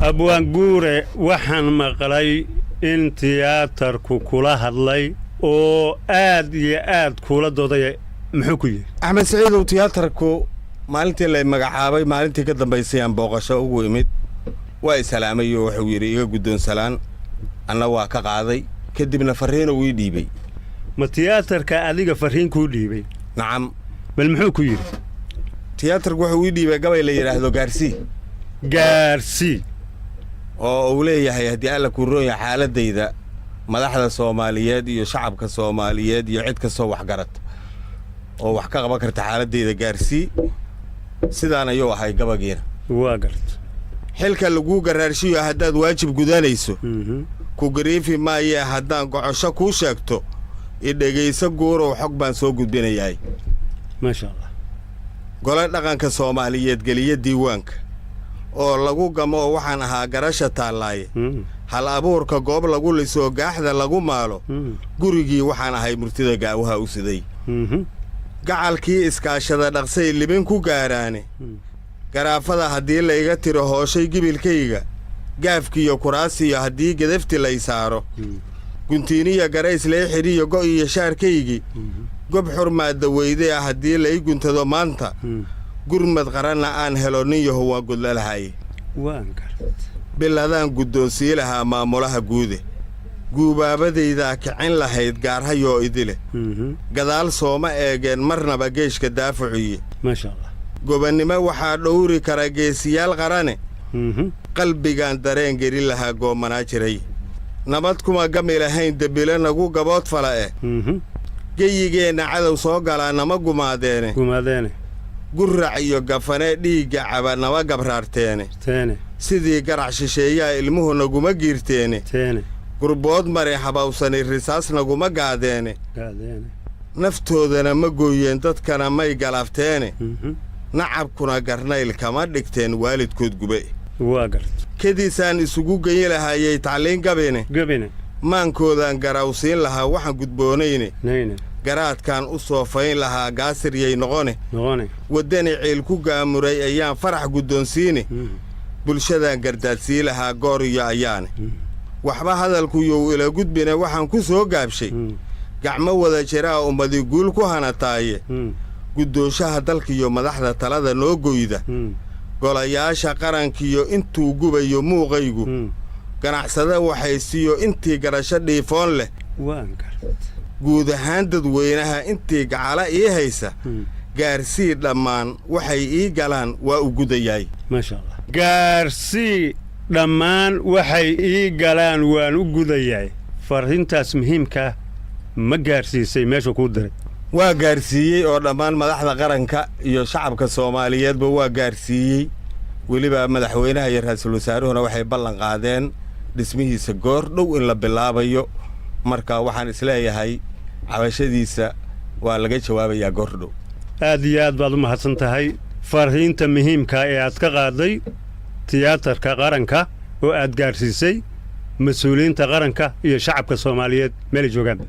abwaan guure waxaan maqlay in tiyaatarku kula hadlay oo aad iyo aad kula dooday muxuu ku yiri axmed saciidow tiyaatarku maalintii la magacaabay maalintii ka dambaysay aan booqasho ugu imid waa islaamay oo wuxuu yiri iga guddoon salaan anna waa ka qaaday kadibna fariin uu ii dhiibay ma tiyaatarka adiga fariin ku dhiibay nacam bal muxuu ku yiri tiyaatarku wuxuu ii dhiibay gabay la yiraahdo gaarsi oo uu leeyahay haddii alla ku roon yahay xaaladayda madaxda Soomaaliyeed iyo shacabka Soomaaliyeed iyo cid kastoo wax garata oo wax ka qaban karta xaaladayda gaarsi sidaan ayuu ahay gabageena waa garta xilka lagu garaarshiyo haddaad waajib gudanayso ku gariifi maaye haddaan gocosho kuu sheegto idhagayso guurow xog baan soo gudbinayaa maasha Allah gole dhaqanka Soomaaliyeed geliya diiwaanka oo lagu gamo waxaan ahaa garasha taalaaye hal abuurka goob lagu liso gaaxda lagu maalo gurigii waxaan ahay murtida gaawaha u siday gacalkii iskaashada dhaqsay libin ku gaaraane garaafada haddii la iga tiro hooshay gibilkayga gaafkiiyo kuraasiyo haddii gadafti lay saaro guntiiniya garays lay xidhiyo go' iyo shaarkaygii gob xurmaadda weyde ah haddii lay guntado maanta gurmad qaranna aan helo nin yahow waan gudlalahay biladaan guddoonsii lahaa maamulaha guude guubaabadaydaa kicin lahayd gaarhayoo idile gadaal sooma eegeen marnaba geeshka daafuciye maasha Allah gobannimo waxaa dhowri kara geesiyaal qarane qalbigaan dareen geli lahaa goomanaa jiray nabad kuma gami lahayn debile nagu gabood fala geyigeenna cadow soo galaa nama gumaadeene gurrac iyo gafane dhiigga caba nama gabraarteene sidii garac shisheeyaa ilmuhu naguma giirteene gurbood mare habawsani risaas naguma gaadeene naftoodana ma gooyeen dadkana may galafteene nacabkuna garnayl kama dhigteen waalidkood gube kadiisaan isugu geyi lahaayay tacliin gabine maankoodaan garawsiin lahaa waxaan gudboonayne garaadkaan u soofayn lahaa gaasiryay noqone waddani ciil ku gaamuray ayaan farax guddoonsiine bulshadaan gardaadsii lahaa goor iyo ayaane waxba hadalkuyou ila gudbine waxaan ku soo gaabshay gacmo wada jiraa ummadi guul ku hanataaye guddoonshaha dalkiyo madaxda talada noo goyda golayaasha qarankiyo intuu gubayo muuqaygu ganacsada waxaysiiyo intii garasho dhiifoon leh guud ahaan dadweynaha intii gacala ii haysa gaarsii dhammaan waxay ii galaan waa u gudayaay gaarsii dhammaan waxay ii galaan waan u gudayaay farrintaas muhiimka ma gaarsiisay meesha kuu diray waa gaarsiiyey oo dhammaan madaxda qaranka iyo shacabka Soomaaliyeedba waa gaarsiiyey weliba madaxweynaha iyo ra'iisul wasaaruhuna waxay ballan qaadeen dhismihiisa goor dhow in la bilaabayo marka waxaan isleeyahay cabashadiisa waa laga jawaabayaa goor dhow aad iyo aad baad u mahadsan tahay farriinta muhiimka ee aad ka qaaday tiyaatarka qaranka oo aad gaarsiisay mas'uuliyiinta qaranka iyo shacabka Soomaaliyeed meel joogaan